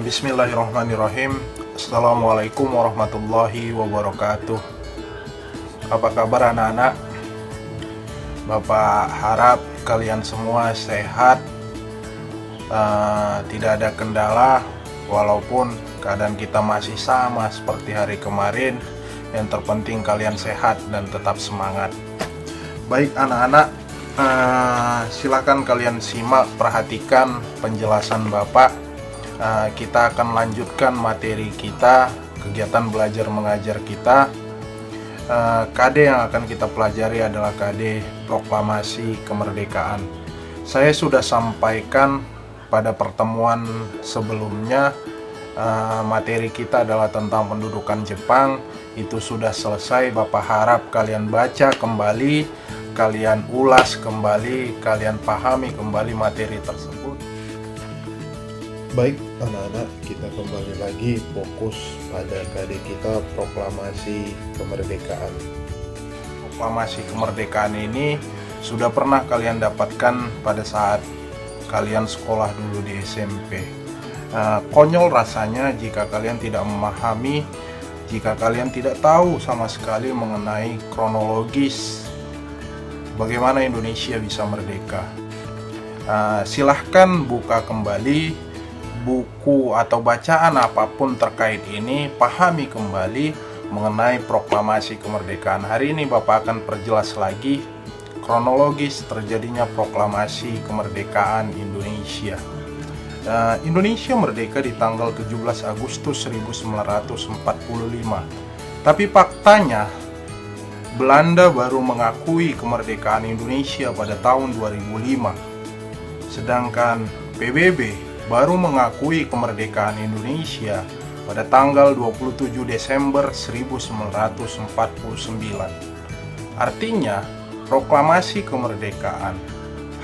Bismillahirrahmanirrahim. Assalamualaikum warahmatullahi wabarakatuh. Apa kabar anak-anak? Bapak harap kalian semua sehat, tidak ada kendala, walaupun keadaan kita masih sama seperti hari kemarin. Yang terpenting kalian sehat dan tetap semangat. Baik anak-anak, silakan kalian simak, perhatikan penjelasan Bapak. Kita akan lanjutkan materi kita, kegiatan belajar mengajar kita. KD yang akan kita pelajari adalah KD Proklamasi Kemerdekaan. Saya sudah sampaikan pada pertemuan sebelumnya, materi kita adalah tentang pendudukan Jepang. Itu sudah selesai. Bapak harap kalian baca kembali, kalian ulas kembali, kalian pahami kembali materi tersebut. Baik anak-anak, kita kembali lagi fokus pada KD kita Proklamasi Kemerdekaan. Proklamasi Kemerdekaan ini sudah pernah kalian dapatkan pada saat kalian sekolah dulu di SMP. Konyol rasanya jika kalian tidak memahami, jika kalian tidak tahu sama sekali mengenai kronologis bagaimana Indonesia bisa merdeka. Silahkan buka kembali buku atau bacaan apapun terkait ini, pahami kembali mengenai proklamasi kemerdekaan. Hari ini Bapak akan perjelas lagi kronologis terjadinya proklamasi kemerdekaan Indonesia. Indonesia merdeka di tanggal 17 Agustus 1945. Tapi faktanya Belanda baru mengakui kemerdekaan Indonesia pada tahun 2005. Sedangkan PBB baru mengakui kemerdekaan Indonesia pada tanggal 27 Desember 1949. Artinya, proklamasi kemerdekaan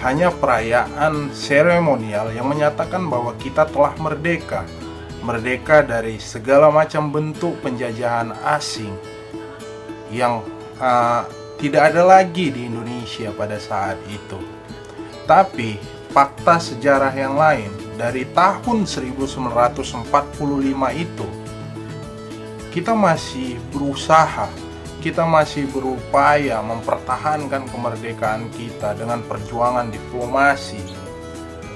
hanya perayaan seremonial yang menyatakan bahwa kita telah merdeka. Merdeka dari segala macam bentuk penjajahan asing yang tidak ada lagi di Indonesia pada saat itu. Tapi fakta sejarah yang lain, dari tahun 1945 itu kita masih berusaha, kita masih berupaya mempertahankan kemerdekaan kita dengan perjuangan diplomasi,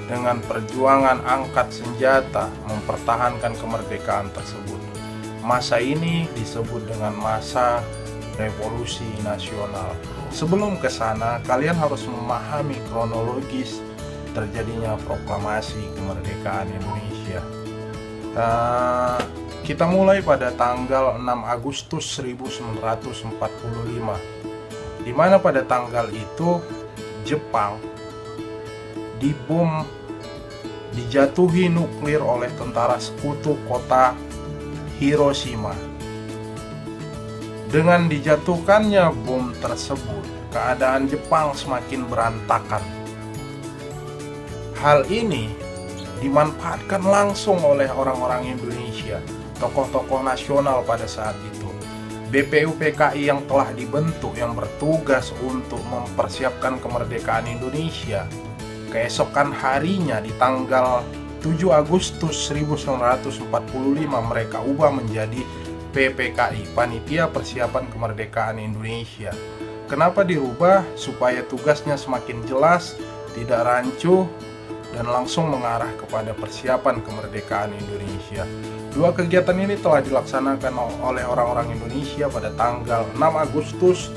dengan perjuangan angkat senjata, mempertahankan kemerdekaan tersebut. Masa ini disebut dengan masa revolusi nasional. Sebelum ke sana, kalian harus memahami kronologis terjadinya proklamasi kemerdekaan Indonesia. Kita mulai pada tanggal 6 Agustus 1945, di mana pada tanggal itu Jepang dibom, dijatuhi nuklir oleh tentara sekutu kota Hiroshima. Dengan dijatuhkannya bom tersebut, keadaan Jepang semakin berantakan. Hal ini dimanfaatkan langsung oleh orang-orang Indonesia, tokoh-tokoh nasional pada saat itu. BPUPKI yang telah dibentuk, yang bertugas untuk mempersiapkan kemerdekaan Indonesia, keesokan harinya di tanggal 7 Agustus 1945 mereka ubah menjadi PPKI, Panitia Persiapan Kemerdekaan Indonesia. Kenapa dirubah? Supaya tugasnya semakin jelas, tidak rancu, dan langsung mengarah kepada persiapan kemerdekaan Indonesia. Dua kegiatan ini telah dilaksanakan oleh orang-orang Indonesia pada tanggal 6 Agustus.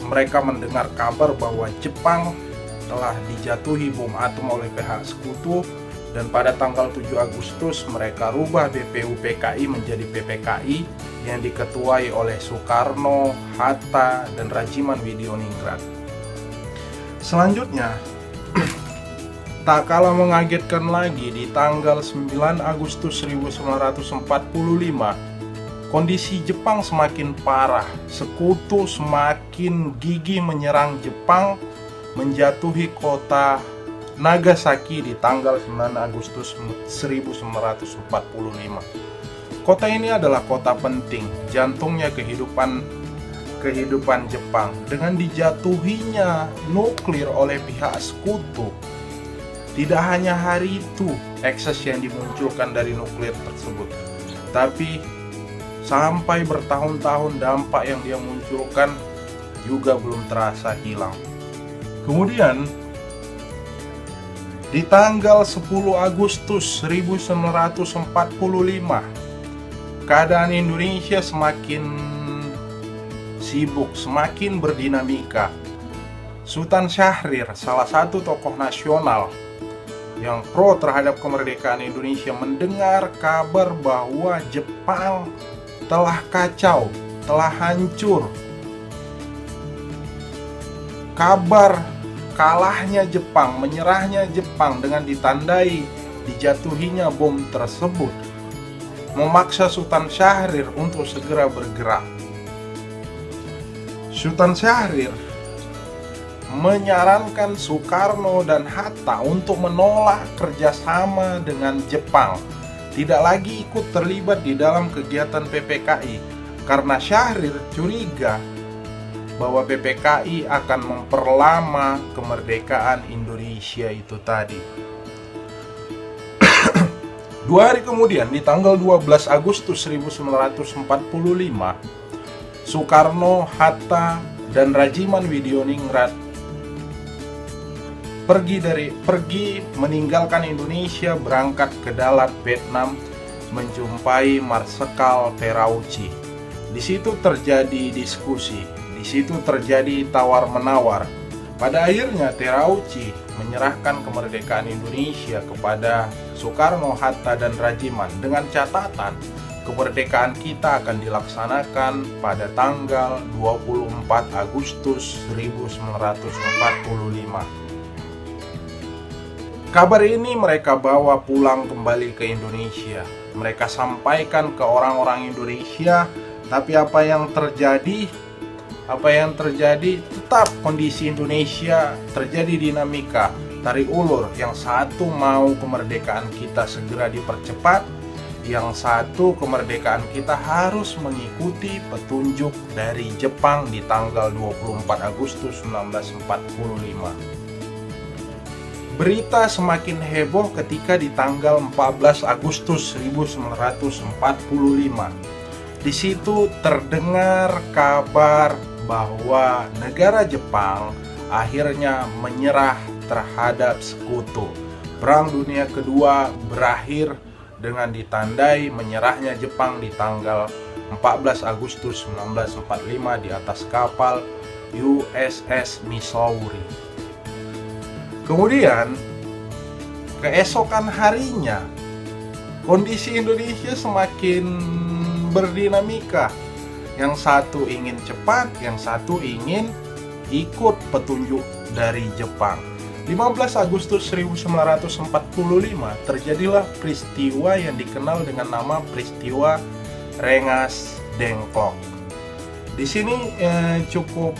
Mereka mendengar kabar bahwa Jepang telah dijatuhi bom atom oleh pihak sekutu, dan pada tanggal 7 Agustus mereka rubah BPUPKI menjadi PPKI yang diketuai oleh Soekarno, Hatta, dan Rajiman Widioningrat. Selanjutnya, tak kalah mengagetkan lagi, di tanggal 9 Agustus 1945, kondisi Jepang semakin parah. Sekutu semakin gigih menyerang Jepang, menjatuhi kota Nagasaki di tanggal 9 Agustus 1945. Kota ini adalah kota penting, jantungnya kehidupan Jepang. Dengan dijatuhinya nuklir oleh pihak sekutu, Tidak hanya hari itu ekses yang dimunculkan dari nuklir tersebut, tapi sampai bertahun-tahun dampak yang dia munculkan juga belum terasa hilang. Kemudian di tanggal 10 Agustus 1945, keadaan Indonesia semakin sibuk, semakin berdinamika. Sultan Syahrir, salah satu tokoh nasional yang pro terhadap kemerdekaan Indonesia, mendengar kabar bahwa Jepang telah kacau, telah hancur. Kabar kalahnya Jepang, menyerahnya Jepang dengan ditandai dijatuhinya bom tersebut memaksa Sultan Syahrir untuk segera bergerak. Sultan Syahrir menyarankan Soekarno dan Hatta untuk menolak kerjasama dengan Jepang, tidak lagi ikut terlibat di dalam kegiatan PPKI, karena Syahrir curiga bahwa PPKI akan memperlama kemerdekaan Indonesia itu tadi. 2 hari kemudian, di tanggal 12 Agustus 1945, Soekarno, Hatta, dan Rajiman Widioningrat pergi meninggalkan Indonesia, berangkat ke Dalat, Vietnam, menjumpai Marsekal Terauchi. Di situ terjadi diskusi, di situ terjadi tawar-menawar. Pada akhirnya Terauchi menyerahkan kemerdekaan Indonesia kepada Soekarno, Hatta, dan Rajiman dengan catatan kemerdekaan kita akan dilaksanakan pada tanggal 24 Agustus 1945. Kabar ini mereka bawa pulang kembali ke Indonesia. Mereka sampaikan ke orang-orang Indonesia, tapi apa yang terjadi? Tetap kondisi Indonesia terjadi dinamika, tarik ulur. Yang satu mau kemerdekaan kita segera dipercepat, yang satu kemerdekaan kita harus mengikuti petunjuk dari Jepang di tanggal 24 Agustus 1945. Berita semakin heboh ketika di tanggal 14 Agustus 1945. Di situ terdengar kabar bahwa negara Jepang akhirnya menyerah terhadap sekutu. Perang Dunia Kedua berakhir dengan ditandai menyerahnya Jepang di tanggal 14 Agustus 1945 di atas kapal USS Missouri. Kemudian, keesokan harinya, kondisi Indonesia semakin berdinamika. Yang satu ingin cepat, yang satu ingin ikut petunjuk dari Jepang. 15 Agustus 1945 terjadilah peristiwa yang dikenal dengan nama peristiwa Rengas Dengklok. Di sini cukup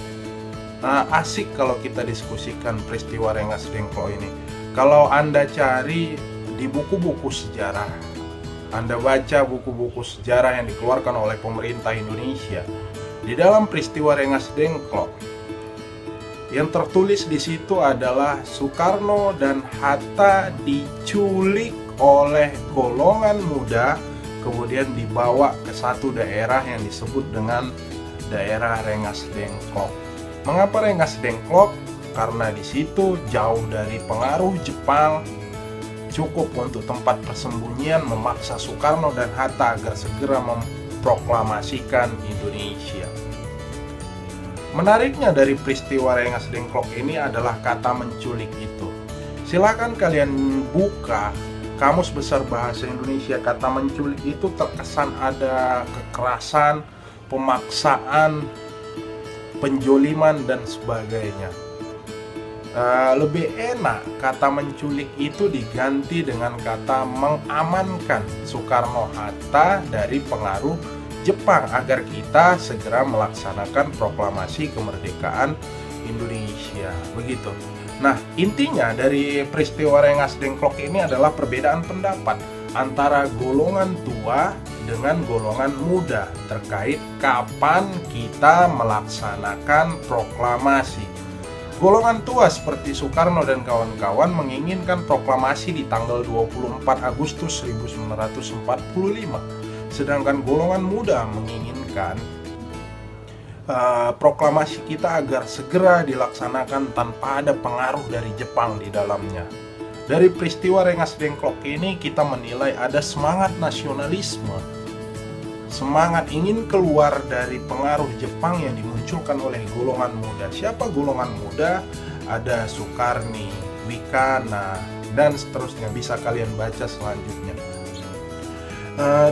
asik kalau kita diskusikan peristiwa Rengas Dengklok ini. Kalau Anda cari di buku-buku sejarah, Anda baca buku-buku sejarah yang dikeluarkan oleh pemerintah Indonesia, di dalam peristiwa Rengas Dengklok yang tertulis di situ adalah Soekarno dan Hatta diculik oleh golongan muda, kemudian dibawa ke satu daerah yang disebut dengan daerah Rengas Dengklok. Mengapa Rengas Dengklok? Karena di situ jauh dari pengaruh Jepang, cukup untuk tempat persembunyian, memaksa Soekarno dan Hatta agar segera memproklamasikan Indonesia. Menariknya dari peristiwa Rengas Dengklok ini adalah kata menculik itu. Silakan kalian buka Kamus Besar Bahasa Indonesia. Kata menculik itu terkesan ada kekerasan, pemaksaan, penjoliman, dan sebagainya. Lebih enak kata menculik itu diganti dengan kata mengamankan Soekarno-Hatta dari pengaruh Jepang agar kita segera melaksanakan proklamasi kemerdekaan Indonesia. Begitu. Nah, intinya dari peristiwa Rengas Dengklok ini adalah perbedaan pendapat antara golongan tua dengan golongan muda terkait kapan kita melaksanakan proklamasi. Golongan tua seperti Soekarno dan kawan-kawan menginginkan proklamasi di tanggal 24 Agustus 1945. Sedangkan golongan muda menginginkan proklamasi kita agar segera dilaksanakan tanpa ada pengaruh dari Jepang di dalamnya. Dari peristiwa Rengas Dengklok ini kita menilai ada semangat nasionalisme, semangat ingin keluar dari pengaruh Jepang yang dimunculkan oleh golongan muda. Siapa golongan muda? Ada Sukarni, Wikana, dan seterusnya, bisa kalian baca selanjutnya.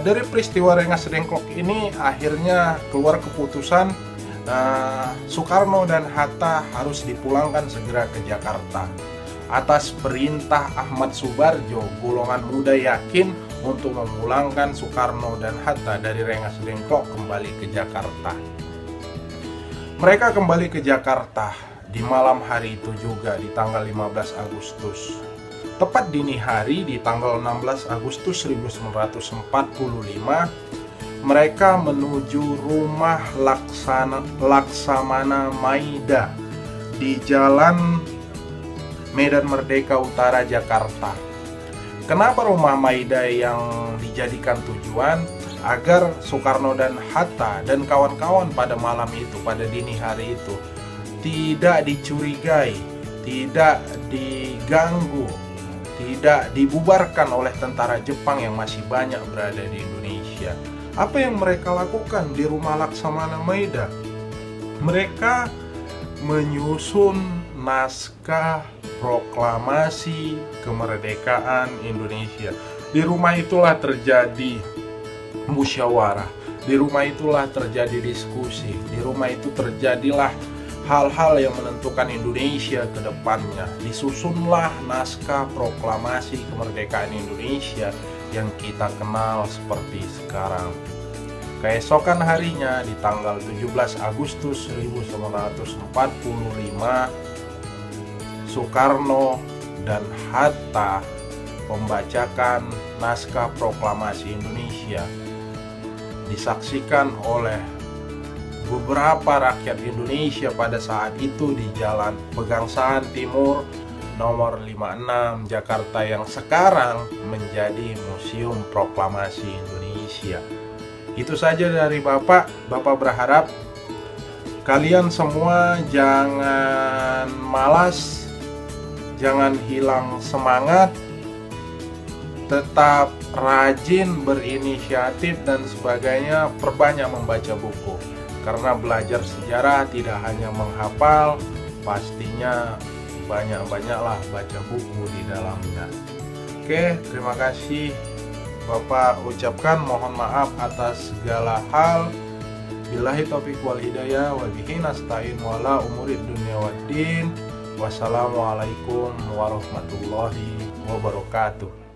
Dari peristiwa Rengas Dengklok ini akhirnya keluar keputusan Soekarno dan Hatta harus dipulangkan segera ke Jakarta. Atas perintah Ahmad Subarjo, golongan muda yakin untuk memulangkan Soekarno dan Hatta dari Rengas Dengklok kembali ke Jakarta. Mereka kembali ke Jakarta di malam hari itu juga, di tanggal 15 Agustus. Tepat dini hari di tanggal 16 Agustus 1945, mereka menuju rumah Laksamana Maida di Jalan Medan Merdeka Utara, Jakarta. Kenapa rumah Maida yang dijadikan tujuan? Agar Soekarno dan Hatta dan kawan-kawan pada malam itu, pada dini hari itu, tidak dicurigai, tidak diganggu, tidak dibubarkan oleh tentara Jepang yang masih banyak berada di Indonesia. Apa yang mereka lakukan di rumah Laksamana Maida? Mereka menyusun naskah proklamasi kemerdekaan Indonesia. Di rumah itulah terjadi musyawarah, di rumah itulah terjadi diskusi, di rumah itu terjadilah hal-hal yang menentukan Indonesia ke depannya. Disusunlah naskah proklamasi kemerdekaan Indonesia yang kita kenal seperti sekarang. Keesokan harinya di tanggal 17 Agustus 1945, Soekarno dan Hatta membacakan naskah proklamasi Indonesia. Disaksikan oleh beberapa rakyat Indonesia pada saat itu di Jalan Pegangsaan Timur nomor 56 Jakarta, yang sekarang menjadi Museum Proklamasi Indonesia. Itu saja dari Bapak. Bapak berharap kalian semua jangan malas, jangan hilang semangat, tetap rajin, berinisiatif dan sebagainya, perbanyak membaca buku. Karena belajar sejarah tidak hanya menghafal, pastinya banyak-banyaklah baca buku di dalamnya. Oke, terima kasih Bapak ucapkan, mohon maaf atas segala hal. Billahi taufiq wal hidayah wa bihi nasta'in wala umurid dunya waddin. Wassalamualaikum warahmatullahi wabarakatuh.